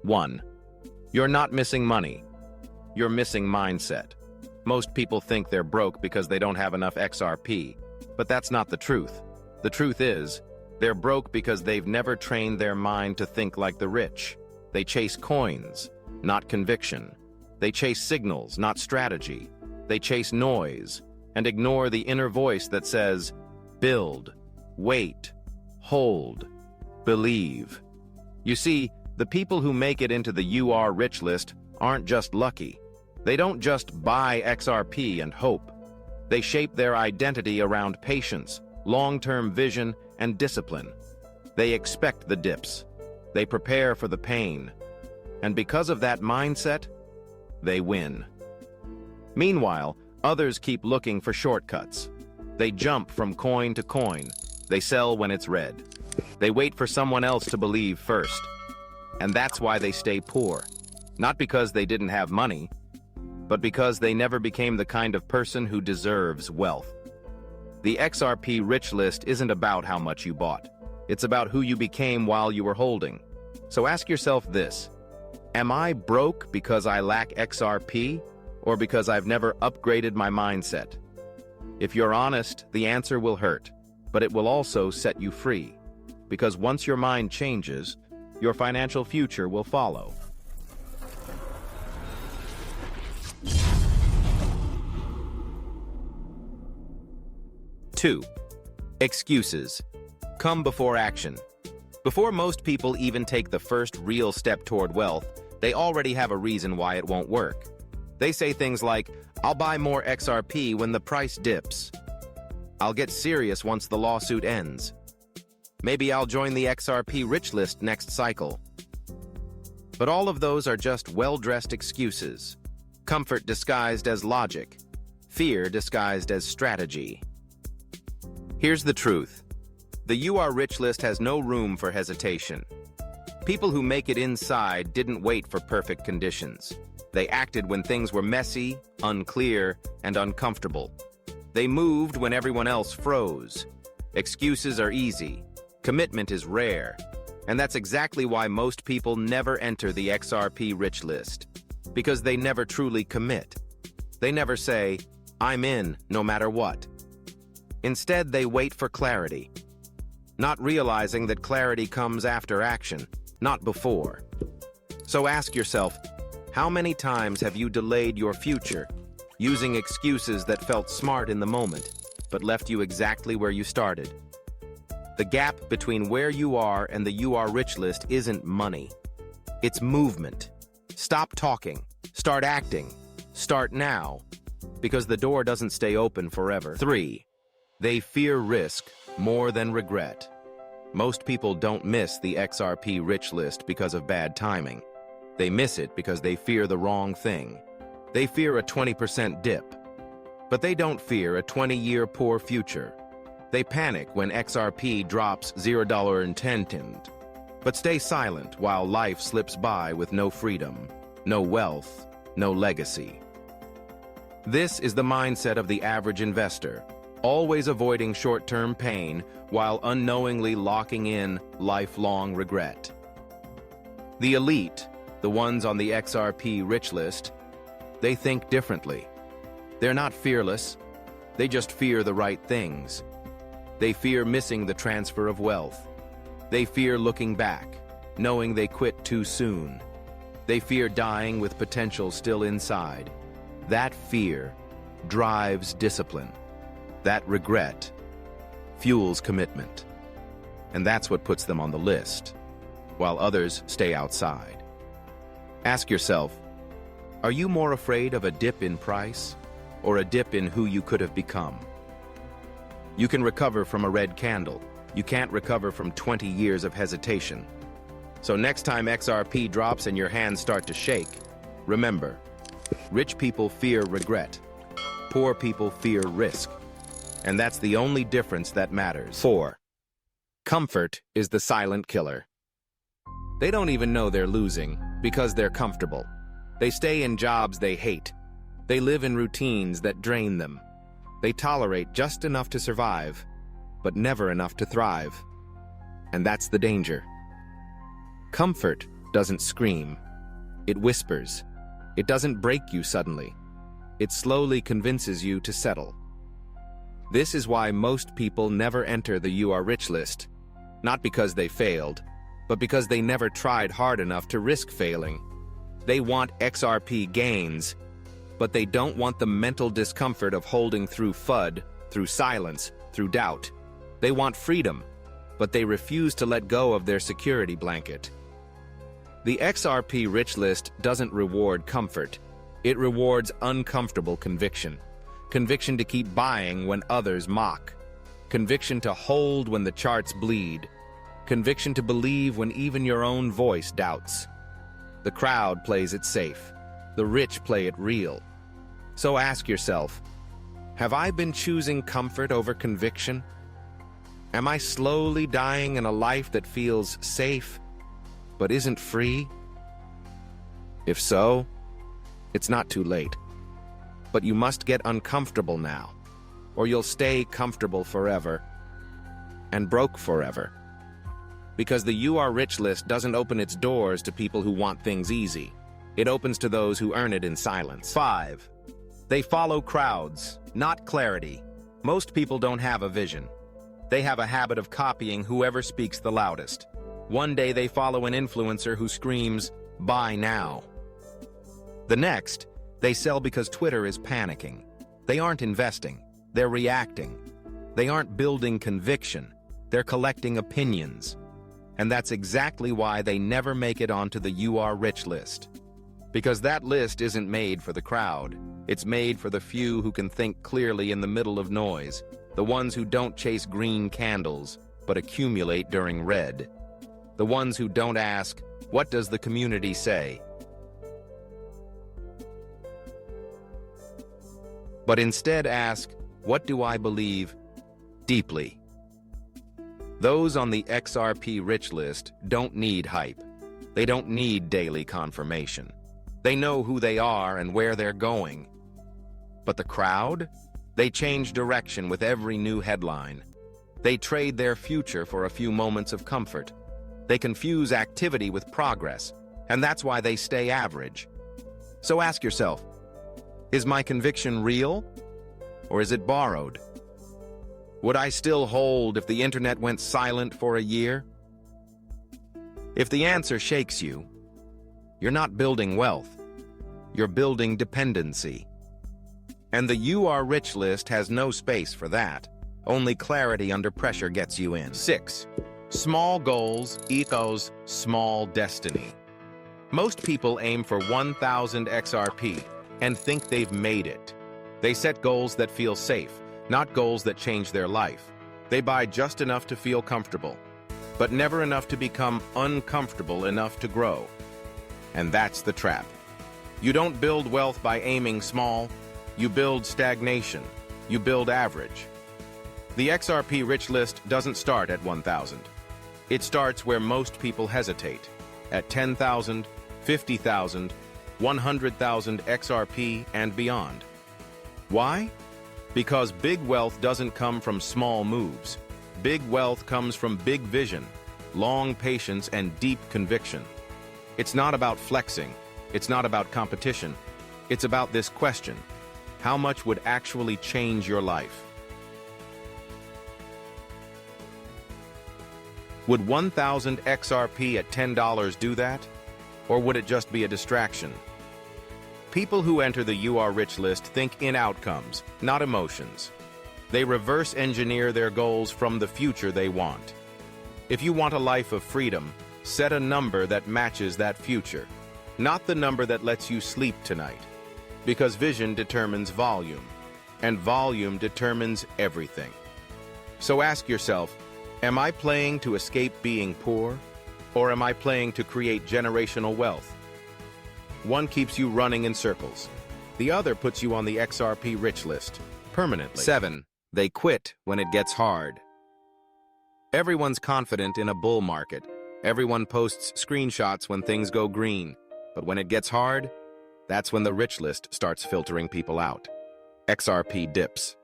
1. You're not missing money. You're missing mindset. Most people think they're broke because they don't have enough XRP, but that's not the truth. The truth is, they're broke because they've never trained their mind to think like the rich. They chase coins, not conviction. They chase signals, not strategy. They chase noise and ignore the inner voice that says, build, wait, hold, believe. You see, the people who make it into the "You Are Rich" list aren't just lucky. They don't just buy XRP and hope. They shape their identity around patience, long-term vision, and discipline. They expect the dips. They prepare for the pain. And because of that mindset, they win. Meanwhile, others keep looking for shortcuts. They jump from coin to coin. They sell when it's red. They wait for someone else to believe first. And that's why they stay poor. Not because they didn't have money, but because they never became the kind of person who deserves wealth. The XRP Rich List isn't about how much you bought. It's about who you became while you were holding. So ask yourself this: am I broke because I lack XRP, or because I've never upgraded my mindset? If you're honest, the answer will hurt, but it will also set you free. Because once your mind changes, your financial future will follow. 2. Excuses come before action. Before most people even take the first real step toward wealth, they already have a reason why it won't work. They say things like, "I'll buy more XRP when the price dips. I'll get serious once the lawsuit ends. Maybe I'll join the XRP Rich List next cycle." But all of those are just well-dressed excuses. Comfort disguised as logic. Fear disguised as strategy. Here's the truth. The "You Are Rich" list has no room for hesitation. People who make it inside didn't wait for perfect conditions. They acted when things were messy, unclear, and uncomfortable. They moved when everyone else froze. Excuses are easy. Commitment is rare. And that's exactly why most people never enter the XRP Rich list. Because they never truly commit. They never say, "I'm in, no matter what." Instead, they wait for clarity, not realizing that clarity comes after action, not before. So ask yourself, how many times have you delayed your future, using excuses that felt smart in the moment, but left you exactly where you started? The gap between where you are and the "You Are Rich" list isn't money. It's movement. Stop talking. Start acting. Start now. Because the door doesn't stay open forever. 3. They fear risk more than regret. Most people don't miss the XRP Rich list because of bad timing. They miss it because they fear the wrong thing. They fear a 20% dip. But they don't fear a 20-year poor future. They panic when XRP drops $0.10, but stay silent while life slips by with no freedom, no wealth, no legacy. This is the mindset of the average investor, always avoiding short-term pain while unknowingly locking in lifelong regret. The elite, the ones on the XRP Rich list, they think differently. They're not fearless, they just fear the right things. They fear missing the transfer of wealth. They fear looking back, knowing they quit too soon. They fear dying with potential still inside. That fear drives discipline. That regret fuels commitment. And that's what puts them on the list, while others stay outside. Ask yourself, are you more afraid of a dip in price or a dip in who you could have become? You can recover from a red candle. You can't recover from 20 years of hesitation. So next time XRP drops and your hands start to shake, remember, rich people fear regret. Poor people fear risk. And that's the only difference that matters. 4. Comfort is the silent killer. They don't even know they're losing because they're comfortable. They stay in jobs they hate. They live in routines that drain them. They tolerate just enough to survive, but never enough to thrive. And that's the danger. Comfort doesn't scream. It whispers. It doesn't break you suddenly. It slowly convinces you to settle. This is why most people never enter the "You Are Rich" list. Not because they failed, but because they never tried hard enough to risk failing. They want XRP gains, but they don't want the mental discomfort of holding through FUD, through silence, through doubt. They want freedom, but they refuse to let go of their security blanket. The XRP Rich List doesn't reward comfort. It rewards uncomfortable conviction. Conviction to keep buying when others mock. Conviction to hold when the charts bleed. Conviction to believe when even your own voice doubts. The crowd plays it safe. The rich play it real. So ask yourself, have I been choosing comfort over conviction? Am I slowly dying in a life that feels safe, but isn't free? If so, it's not too late. But you must get uncomfortable now, or you'll stay comfortable forever and broke forever. Because the "You Are Rich" list doesn't open its doors to people who want things easy. It opens to those who earn it in silence. 5. They follow crowds, not clarity. Most people don't have a vision. They have a habit of copying whoever speaks the loudest. One day they follow an influencer who screams, "Buy now." The next, they sell because Twitter is panicking. They aren't investing. They're reacting. They aren't building conviction. They're collecting opinions. And that's exactly why they never make it onto the "You Are Rich" list. Because that list isn't made for the crowd. It's made for the few who can think clearly in the middle of noise, the ones who don't chase green candles, but accumulate during red. The ones who don't ask, "What does the community say?" but instead ask, "What do I believe deeply?" Those on the XRP Rich list don't need hype. They don't need daily confirmation. They know who they are and where they're going. But the crowd? They change direction with every new headline. They trade their future for a few moments of comfort. They confuse activity with progress, and that's why they stay average. So ask yourself, is my conviction real, or is it borrowed? Would I still hold if the internet went silent for a year? If the answer shakes you, you're not building wealth. You're building dependency. And the "You Are Rich" list has no space for that. Only clarity under pressure gets you in. 6. Small goals equals small destiny. Most people aim for 1,000 XRP and think they've made it. They set goals that feel safe, not goals that change their life. They buy just enough to feel comfortable, but never enough to become uncomfortable enough to grow. And that's the trap. You don't build wealth by aiming small. You build stagnation. You build average. The XRP Rich list doesn't start at 1,000. It starts where most people hesitate, at 10,000, 50,000, 100,000 XRP and beyond. Why? Because big wealth doesn't come from small moves. Big wealth comes from big vision, long patience, and deep conviction. It's not about flexing. It's not about competition. It's about this question: how much would actually change your life? Would 1,000 XRP at $10 do that? Or would it just be a distraction? People who enter the "You Are Rich" list think in outcomes, not emotions. They reverse engineer their goals from the future they want. If you want a life of freedom, set a number that matches that future, not the number that lets you sleep tonight. Because vision determines volume, and volume determines everything. So ask yourself, am I playing to escape being poor, or am I playing to create generational wealth? One keeps you running in circles. The other puts you on the XRP Rich list, permanently. 7. They quit when it gets hard. Everyone's confident in a bull market. Everyone posts screenshots when things go green. But when it gets hard, that's when the Rich list starts filtering people out. XRP dips.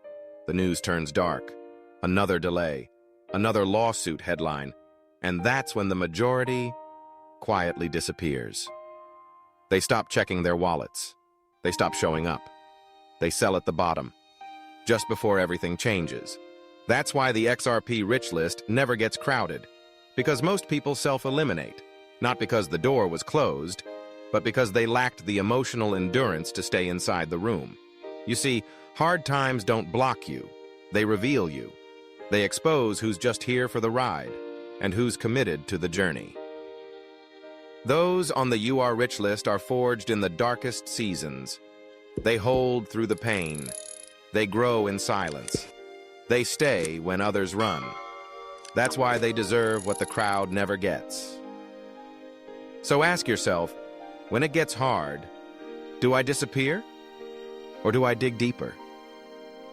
The news turns dark. Another delay. Another lawsuit headline. And that's when the majority quietly disappears. They stop checking their wallets. They stop showing up. They sell at the bottom, just before everything changes. That's why the XRP rich list never gets crowded, because most people self-eliminate, not because the door was closed, but because they lacked the emotional endurance to stay inside the room. You see, hard times don't block you. They reveal you. They expose who's just here for the ride and who's committed to the journey. Those on the You Are Rich list are forged in the darkest seasons. They hold through the pain. They grow in silence. They stay when others run. That's why they deserve what the crowd never gets. So ask yourself, when it gets hard, do I disappear? Or do I dig deeper?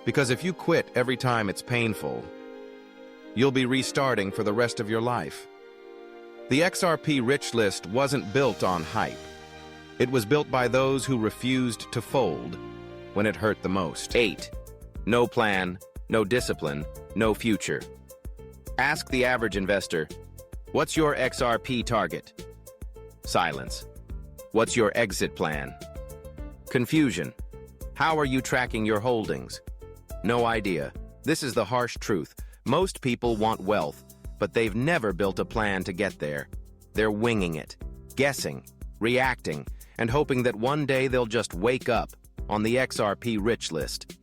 Because if you quit every time it's painful, you'll be restarting for the rest of your life. The XRP rich list wasn't built on hype. It was built by those who refused to fold when it hurt the most. 8. No plan, no discipline, no future. Ask the average investor, what's your XRP target? Silence. What's your exit plan? Confusion. How are you tracking your holdings? No idea. This is the harsh truth. Most people want wealth, but they've never built a plan to get there. They're winging it, guessing, reacting, and hoping that one day they'll just wake up on the XRP rich list.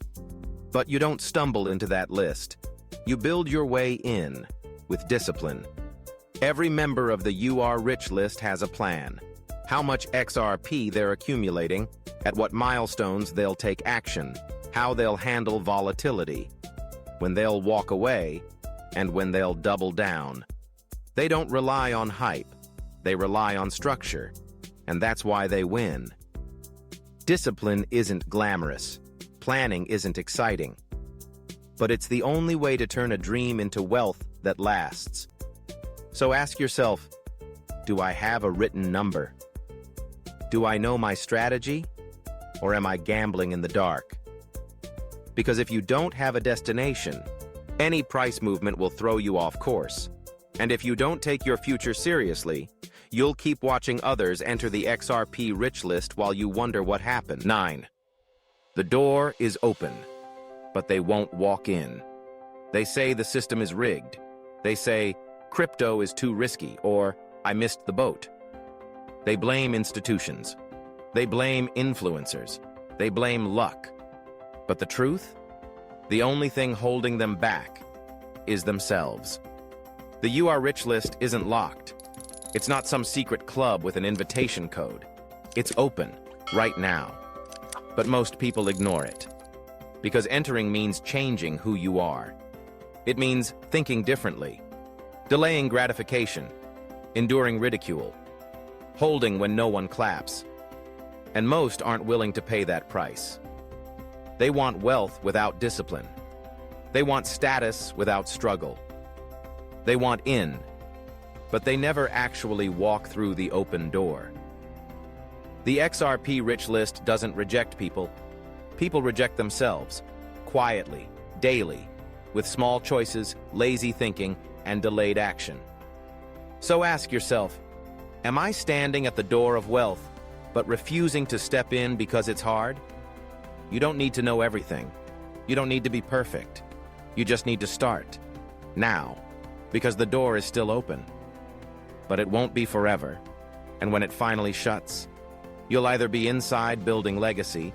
But you don't stumble into that list. You build your way in with discipline. Every member of the You Are Rich list has a plan. How much XRP they're accumulating, at what milestones they'll take action, how they'll handle volatility, when they'll walk away, and when they'll double down. They don't rely on hype. They rely on structure, and that's why they win. Discipline isn't glamorous. Planning isn't exciting. But it's the only way to turn a dream into wealth that lasts. So ask yourself, do I have a written number? Do I know my strategy? Or am I gambling in the dark? Because if you don't have a destination, any price movement will throw you off course. And if you don't take your future seriously, you'll keep watching others enter the XRP rich list while you wonder what happened. 9. The door is open, but they won't walk in. They say the system is rigged. They say, crypto is too risky, or I missed the boat. They blame institutions. They blame influencers. They blame luck. But the truth? The only thing holding them back is themselves. The You Are Rich list isn't locked. It's not some secret club with an invitation code. It's open, right now. But most people ignore it. Because entering means changing who you are. It means thinking differently, delaying gratification, enduring ridicule, holding when no one claps. And most aren't willing to pay that price. They want wealth without discipline. They want status without struggle. They want in, but they never actually walk through the open door. The XRP rich list doesn't reject people. People reject themselves, quietly, daily, with small choices, lazy thinking, and delayed action. So ask yourself, am I standing at the door of wealth, but refusing to step in because it's hard? You don't need to know everything. You don't need to be perfect. You just need to start, now, because the door is still open. But it won't be forever, and when it finally shuts, you'll either be inside building legacy,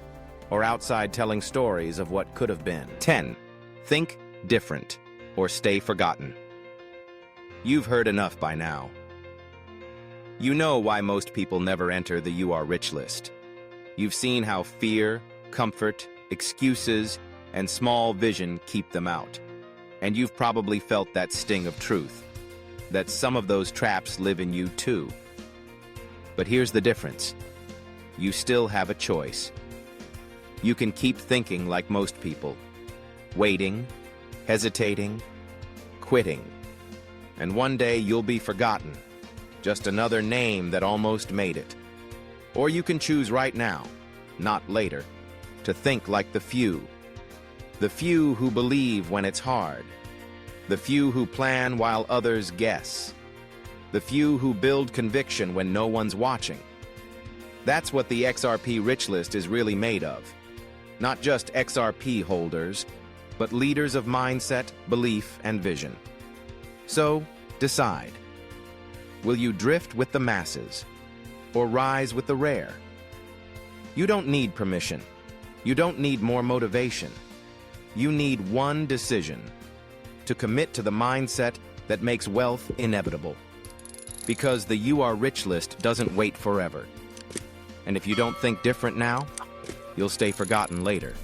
or outside telling stories of what could have been. 10. Think different, or stay forgotten. You've heard enough by now. You know why most people never enter the You Are Rich list. You've seen how fear, comfort, excuses, and small vision keep them out. And you've probably felt that sting of truth, that some of those traps live in you too. But here's the difference. You still have a choice. You can keep thinking like most people, waiting, hesitating, quitting. And one day you'll be forgotten, just another name that almost made it. Or you can choose right now, not later, to think like the few who believe when it's hard, the few who plan while others guess, the few who build conviction when no one's watching. That's what the XRP rich list is really made of. Not just XRP holders, but leaders of mindset, belief, and vision. So, decide. Will you drift with the masses, or rise with the rare? You don't need permission. You don't need more motivation. You need one decision: to commit to the mindset that makes wealth inevitable. Because the You Are Rich list doesn't wait forever. And if you don't think different now, you'll stay forgotten later.